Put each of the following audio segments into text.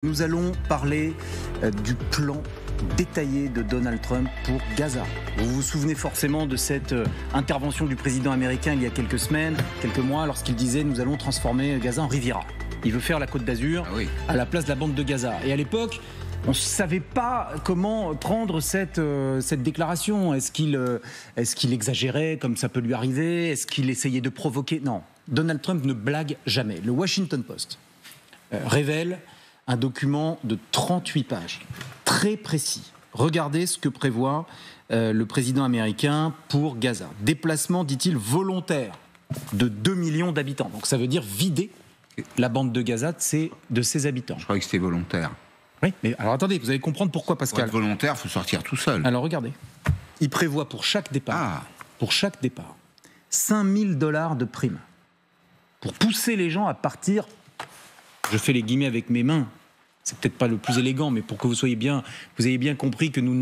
Nous allons parler du plan détaillé de Donald Trump pour Gaza. Vous vous souvenez forcément de cette intervention du président américain il y a quelques semaines, quelques mois, lorsqu'il disait « Nous allons transformer Gaza en Riviera ». Il veut faire la Côte d'Azur à la place de la bande de Gaza. Et à l'époque, on ne savait pas comment prendre cette déclaration. Est-ce qu'il exagérait comme ça peut lui arriver? Est-ce qu'il essayait de provoquer? Non, Donald Trump ne blague jamais. Le Washington Post révèle un document de 38 pages, très précis. Regardez ce que prévoit le président américain pour Gaza. Déplacement, dit-il, volontaire de 2 millions d'habitants. Donc ça veut dire vider la bande de Gaza de ses habitants. Je croyais que c'était volontaire. Oui, mais alors attendez, vous allez comprendre pourquoi, Pascal. Pour être volontaire, il faut sortir tout seul. Alors regardez, il prévoit pour chaque départ, 5 000 $ de prime pour pousser les gens à partir. Je fais les guillemets avec mes mains. C'est peut-être pas le plus élégant, mais pour que vous ayez bien compris que nous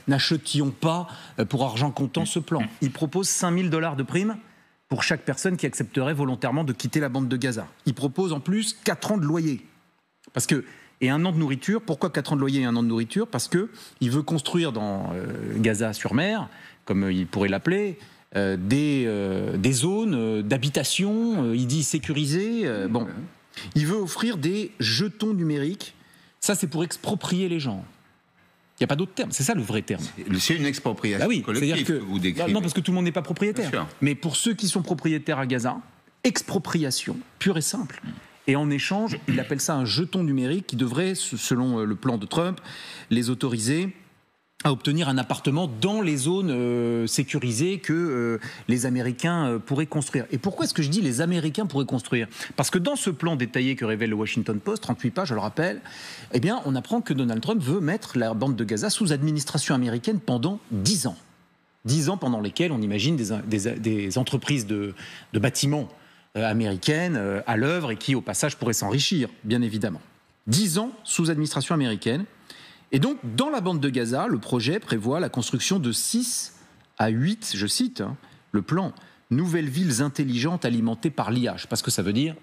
n'achetions pas pour argent comptant ce plan. Il propose 5 000 $ de prime pour chaque personne qui accepterait volontairement de quitter la bande de Gaza. Il propose en plus 4 ans de loyer. Et 1 an de nourriture. Pourquoi 4 ans de loyer et 1 an de nourriture? Parce qu'il veut construire dans Gaza-sur-Mer, comme il pourrait l'appeler, des zones d'habitation, il dit sécurisées. Il veut offrir des jetons numériques. Ça, c'est pour exproprier les gens. Il n'y a pas d'autre terme. C'est ça le vrai terme. C'est une expropriation collective que vous décrivez. Non, parce que tout le monde n'est pas propriétaire. Mais pour ceux qui sont propriétaires à Gaza, expropriation pure et simple. Et en échange, il appelle ça un jeton numérique qui devrait, selon le plan de Trump, les autoriser à obtenir un appartement dans les zones sécurisées que les Américains pourraient construire. Et pourquoi est-ce que je dis les Américains pourraient construire? Parce que dans ce plan détaillé que révèle le Washington Post, 38 pages, je le rappelle, eh bien, on apprend que Donald Trump veut mettre la bande de Gaza sous administration américaine pendant 10 ans. 10 ans pendant lesquels on imagine des entreprises de bâtiments américaines à l'œuvre et qui, au passage, pourraient s'enrichir, bien évidemment. 10 ans sous administration américaine. Et donc, dans la bande de Gaza, le projet prévoit la construction de 6 à 8, je cite, le plan, nouvelles villes intelligentes alimentées par l'IA. Je ne sais pas ce que ça veut dire,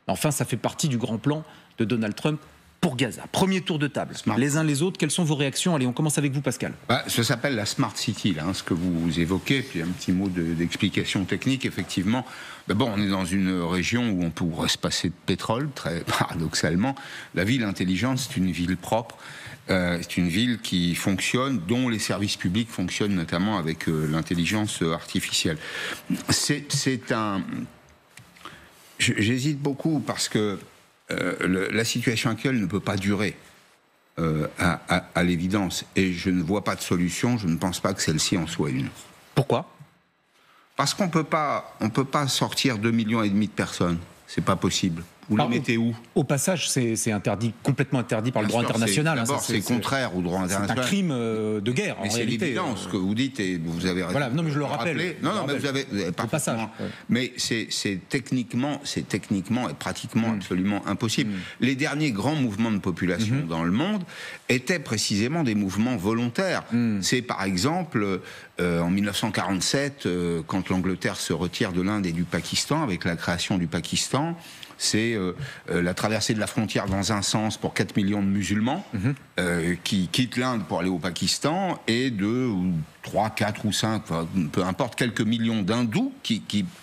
mais enfin, ça fait partie du grand plan de Donald Trump pour Gaza. Premier tour de table. Les uns les autres, quelles sont vos réactions? Allez, on commence avec vous, Pascal. Ça s'appelle la Smart City, là, ce que vous évoquez, puis un petit mot d'explication technique, effectivement. D'abord, on est dans une région où on pourrait se passer de pétrole, très paradoxalement. La ville intelligente, c'est une ville propre. C'est une ville qui fonctionne, dont les services publics fonctionnent notamment avec l'intelligence artificielle. J'hésite beaucoup parce que la situation actuelle ne peut pas durer à l'évidence. Et je ne vois pas de solution, je ne pense pas que celle-ci en soit une. Pourquoi? Parce qu'on peut pas sortir 2,5 millions de personnes. C'est pas possible. Vous les mettez où? Au passage, c'est interdit, complètement interdit par le droit international. D'abord, c'est contraire au droit international. C'est un crime de guerre, en réalité. C'est l'évidence que vous dites, et vous avez raison. Voilà, non, mais je le rappelle. Non, mais vous avez au passage. Mais c'est techniquement et pratiquement absolument impossible. Les derniers grands mouvements de population dans le monde étaient précisément des mouvements volontaires. C'est par exemple en 1947, quand l'Angleterre se retire de l'Inde et du Pakistan, avec la création du Pakistan. C'est la traversée de la frontière dans un sens pour 4 millions de musulmans qui quittent l'Inde pour aller au Pakistan et 3, 4 ou 5, peu importe, quelques millions d'hindous qui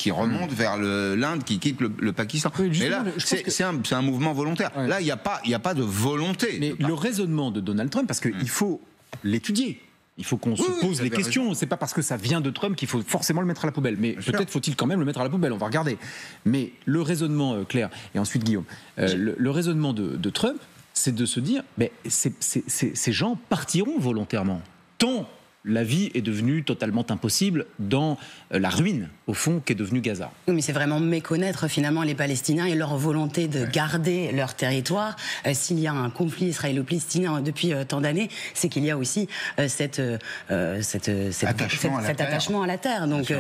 remontent vers l'Inde, qui quittent le Pakistan. Oui, mais là, c'est un mouvement volontaire. Ouais. Là, il n'y a pas de volonté. Mais le raisonnement de Donald Trump, parce qu'il faut l'étudier. Il faut qu'on se pose les questions. C'est pas parce que ça vient de Trump qu'il faut forcément le mettre à la poubelle. Mais peut-être faut-il quand même le mettre à la poubelle. On va regarder. Mais le raisonnement, Claire, et ensuite Guillaume, le raisonnement de Trump, c'est de se dire, ces gens partiront volontairement. Tant la vie est devenue totalement impossible dans la ruine, au fond, qu'est devenue Gaza. Oui, mais c'est vraiment méconnaître finalement les Palestiniens et leur volonté de garder leur territoire. S'il y a un conflit israélo-palestinien depuis tant d'années, c'est qu'il y a aussi cet attachement à la terre. Donc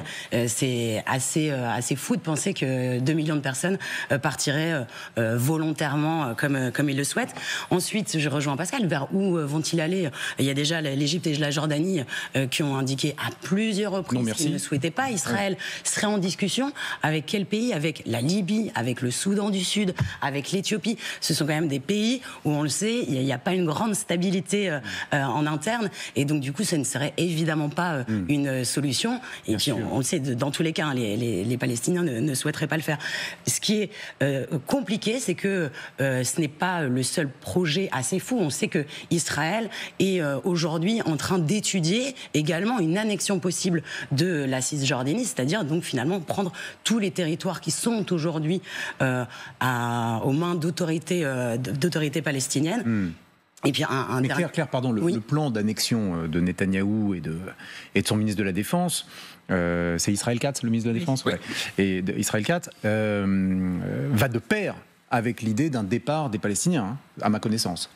c'est assez fou de penser que 2 millions de personnes partiraient volontairement comme ils le souhaitent. Ensuite, je rejoins Pascal, vers où vont-ils aller? Il y a déjà l'Égypte et la Jordanie qui ont indiqué à plusieurs reprises qu'ils ne souhaitaient pas Israël, seraient en discussion avec quel pays? Avec la Libye, avec le Soudan du Sud, avec l'Éthiopie. Ce sont quand même des pays où, on le sait, il n'y a pas une grande stabilité en interne, et donc du coup, ça ne serait évidemment pas une solution. Et puis, on le sait, dans tous les cas, hein, les Palestiniens ne souhaiteraient pas le faire. Ce qui est compliqué, c'est que ce n'est pas le seul projet assez fou. On sait que Israël est aujourd'hui en train d'étudier également une annexion possible de la Cisjordanie, c'est-à-dire donc finalement prendre tous les territoires qui sont aujourd'hui aux mains d'autorités palestiniennes. Et puis Mais Claire, pardon, le plan d'annexion de Netanyahou et de son ministre de la Défense, c'est Israël Katz, le ministre de la Défense, et Israël Katz va de pair avec l'idée d'un départ des Palestiniens, hein, à ma connaissance.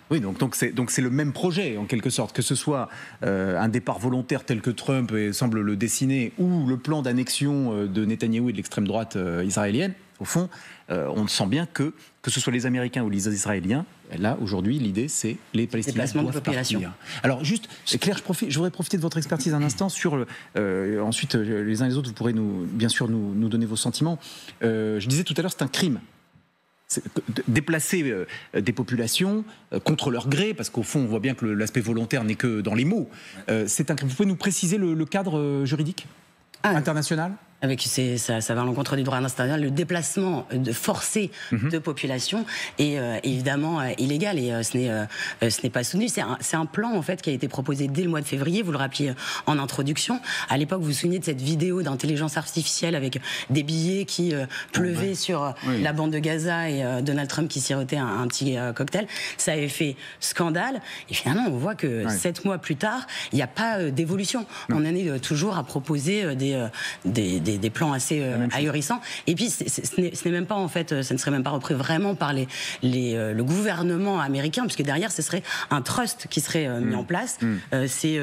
Oui, donc c'est le même projet, en quelque sorte, que ce soit un départ volontaire tel que Trump semble le dessiner, ou le plan d'annexion de Netanyahou et de l'extrême droite israélienne. Au fond, on sent bien que ce soit les Américains ou les Israéliens, là, aujourd'hui, l'idée, c'est les Palestiniens doivent partir. Alors, juste, Claire, je voudrais profiter de votre expertise un instant sur... ensuite, les uns et les autres, vous pourrez bien sûr nous donner vos sentiments. Je disais tout à l'heure, c'est un crime. Déplacer des populations contre leur gré, parce qu'au fond, on voit bien que l'aspect volontaire n'est que dans les mots. C'est un crime. Vous pouvez nous préciser le cadre juridique international ? Ça va à l'encontre du droit international. Le déplacement forcé de population est évidemment illégal, et ce n'est pas soutenu. C'est un plan en fait qui a été proposé dès le mois de février. Vous le rappeliez en introduction. À l'époque, vous vous souvenez de cette vidéo d'intelligence artificielle avec des billets qui pleuvaient sur la bande de Gaza et Donald Trump qui sirotait un petit cocktail. Ça avait fait scandale. Et finalement, on voit que 7 mois plus tard, il n'y a pas d'évolution. On en est toujours à proposer des plans assez ahurissants. Et puis, ce n'est même pas, en fait, ça ne serait même pas repris vraiment par le gouvernement américain, puisque derrière, ce serait un trust qui serait mis en place. C'est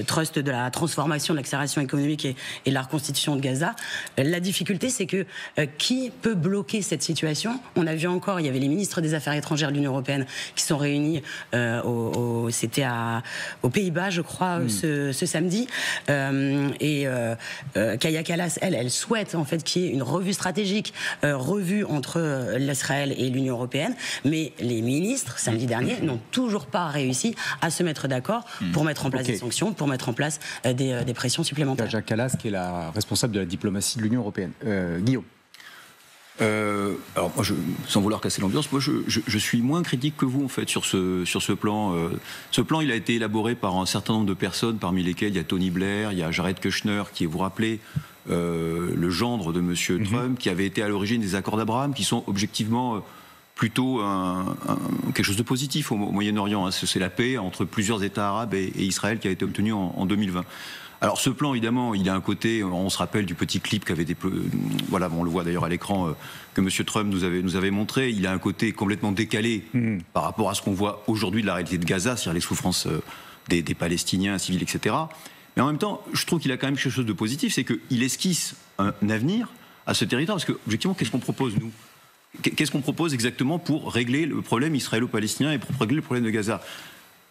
trust de la transformation, de l'accélération économique et de la reconstitution de Gaza. La difficulté, c'est que qui peut bloquer cette situation? On a vu encore, il y avait les ministres des Affaires étrangères de l'Union européenne qui sont réunis, c'était aux Pays-Bas, je crois, ce samedi. Kaja Kallas, elle souhaite en fait qu'il y ait une revue stratégique, revue entre l'Israël et l'Union européenne, mais les ministres, samedi dernier, n'ont toujours pas réussi à se mettre d'accord pour mettre en place des sanctions, pour mettre en place des pressions supplémentaires. Kaja Kallas, qui est la responsable de la diplomatie de l'Union européenne. Guillaume. Alors moi, sans vouloir casser l'ambiance, moi je suis moins critique que vous en fait sur ce plan. Ce plan, il a été élaboré par un certain nombre de personnes, parmi lesquelles il y a Tony Blair, il y a Jared Kushner, qui est, vous rappelez, le gendre de Monsieur Trump, qui avait été à l'origine des accords d'Abraham, qui sont objectivement plutôt quelque chose de positif au Moyen-Orient. Hein. C'est la paix entre plusieurs États arabes et Israël qui a été obtenue en 2020. Alors ce plan, évidemment, il a un côté, on se rappelle du petit clip qu'avait voilà, on le voit d'ailleurs à l'écran, que M. Trump nous avait montré, il a un côté complètement décalé par rapport à ce qu'on voit aujourd'hui de la réalité de Gaza, c'est-à-dire les souffrances des Palestiniens, civils, etc. Mais en même temps, je trouve qu'il a quand même quelque chose de positif, c'est qu'il esquisse un avenir à ce territoire, parce que, objectivement, qu'est-ce qu'on propose, nous ? Qu'est-ce qu'on propose exactement pour régler le problème israélo-palestinien et pour régler le problème de Gaza ?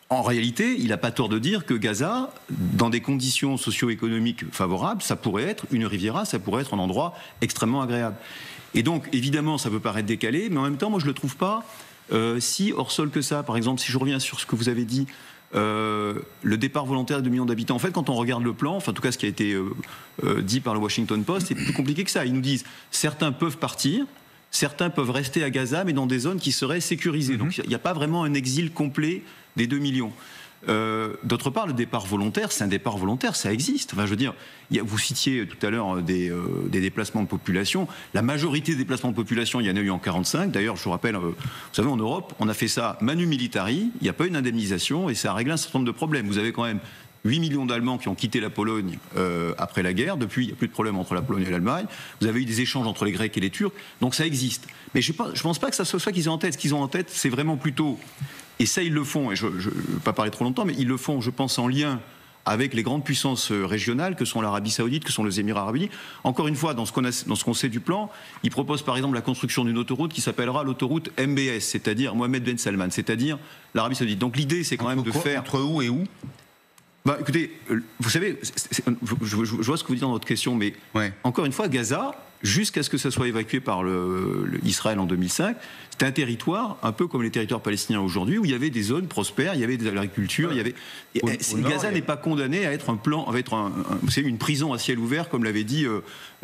En réalité, il n'a pas tort de dire que Gaza, dans des conditions socio-économiques favorables, ça pourrait être une riviera, ça pourrait être un endroit extrêmement agréable. Et donc, évidemment, ça peut paraître décalé, mais en même temps, moi, je ne le trouve pas si hors sol que ça. Par exemple, si je reviens sur ce que vous avez dit, le départ volontaire de 2 millions d'habitants. En fait, quand on regarde le plan, enfin, en tout cas, ce qui a été dit par le Washington Post, c'est plus compliqué que ça. Ils nous disent, certains peuvent partir, certains peuvent rester à Gaza, mais dans des zones qui seraient sécurisées. Donc, il n'y a pas vraiment un exil complet des 2 millions. D'autre part, le départ volontaire, c'est un départ volontaire, ça existe. Enfin, je veux dire, vous citiez tout à l'heure des déplacements de population. La majorité des déplacements de population, il y en a eu en 1945. D'ailleurs, je vous rappelle, vous savez, en Europe, on a fait ça manu militari, il n'y a pas eu d'indemnisation et ça a réglé un certain nombre de problèmes. Vous avez quand même 8 millions d'Allemands qui ont quitté la Pologne après la guerre. Depuis, il n'y a plus de problème entre la Pologne et l'Allemagne. Vous avez eu des échanges entre les Grecs et les Turcs. Donc ça existe. Mais je ne pense pas que ça soit ça qu'ils ont en tête. Ce qu'ils ont en tête, c'est vraiment plutôt... Et ça, ils le font, et je ne vais pas parler trop longtemps, mais ils le font, je pense, en lien avec les grandes puissances régionales que sont l'Arabie Saoudite, que sont les Émirats Arabes Unis. Encore une fois, dans ce qu'on sait du plan, ils proposent par exemple la construction d'une autoroute qui s'appellera l'autoroute MBS, c'est-à-dire Mohamed Ben Salman, c'est-à-dire l'Arabie Saoudite. Donc l'idée, c'est quand même de faire... Entre où et où ? Écoutez, vous savez, je vois ce que vous dites dans votre question, mais encore une fois, Gaza, jusqu'à ce que ça soit évacué par Israël en 2005, c'était un territoire un peu comme les territoires palestiniens aujourd'hui, où il y avait des zones prospères, il y avait de l'agriculture, il y avait. Gaza n'est pas condamné à être une prison à ciel ouvert, comme l'avait dit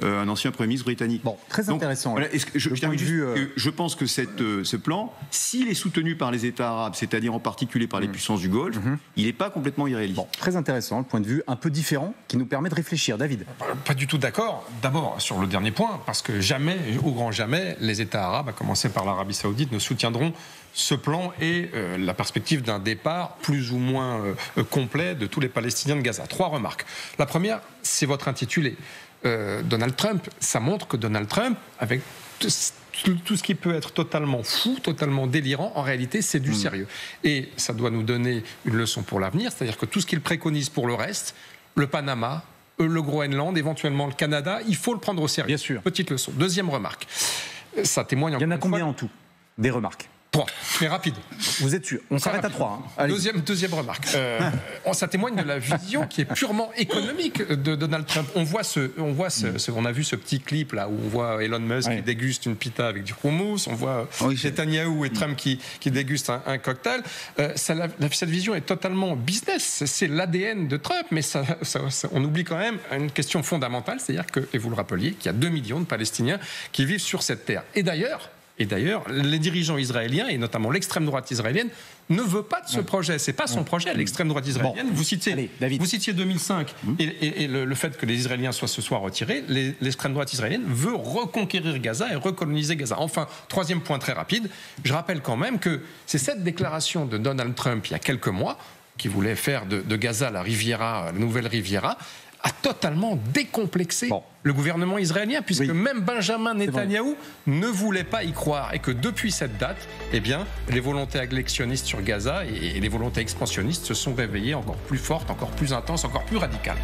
un ancien Premier ministre britannique. Bon, très intéressant. Donc, je pense que ce plan, s'il est soutenu par les États arabes, c'est-à-dire en particulier par les puissances du Golfe, il n'est pas complètement irréaliste. Bon, très intéressant, le point de vue un peu différent qui nous permet de réfléchir. David. Pas du tout d'accord. D'abord, sur le dernier point, parce que jamais, au grand jamais, les États arabes, à commencer par l'Arabie saoudite, ne soutiendront ce plan et la perspective d'un départ plus ou moins complet de tous les Palestiniens de Gaza. 3 remarques. La première, c'est votre intitulé. Donald Trump, ça montre que Donald Trump, avec tout ce qui peut être totalement fou, totalement délirant, en réalité, c'est du sérieux. Et ça doit nous donner une leçon pour l'avenir, c'est-à-dire que tout ce qu'il préconise pour le reste, le Panama, le Groenland, éventuellement le Canada, il faut le prendre au sérieux. Bien sûr. Petite leçon. Deuxième remarque. Ça témoigne. Il y en a combien en tout, des remarques? 3, mais rapide. Vous êtes sûr? On s'arrête à 3. Hein. Deuxième remarque. Ça témoigne de la vision qui est purement économique de Donald Trump. On a vu ce petit clip là où on voit Elon Musk qui déguste une pita avec du houmous, on voit Netanyahou et Trump qui dégustent un cocktail. Cette vision est totalement business. C'est l'ADN de Trump, mais on oublie quand même une question fondamentale, c'est-à-dire que, et vous le rappeliez, qu'il y a 2 millions de Palestiniens qui vivent sur cette terre. Et d'ailleurs, les dirigeants israéliens, et notamment l'extrême droite israélienne, ne veut pas de ce projet. C'est pas son projet, l'extrême droite israélienne. Vous citiez 2005 et le fait que les Israéliens se soient retirés. L'extrême droite israélienne veut reconquérir Gaza et recoloniser Gaza. Enfin, 3e point très rapide. Je rappelle quand même que c'est cette déclaration de Donald Trump il y a quelques mois, qui voulait faire de Gaza la nouvelle Riviera, a totalement décomplexé le gouvernement israélien, puisque même Benjamin Netanyahou ne voulait pas y croire, et que depuis cette date, les volontés annexionnistes sur Gaza et les volontés expansionnistes se sont réveillées encore plus fortes, encore plus intenses, encore plus radicales.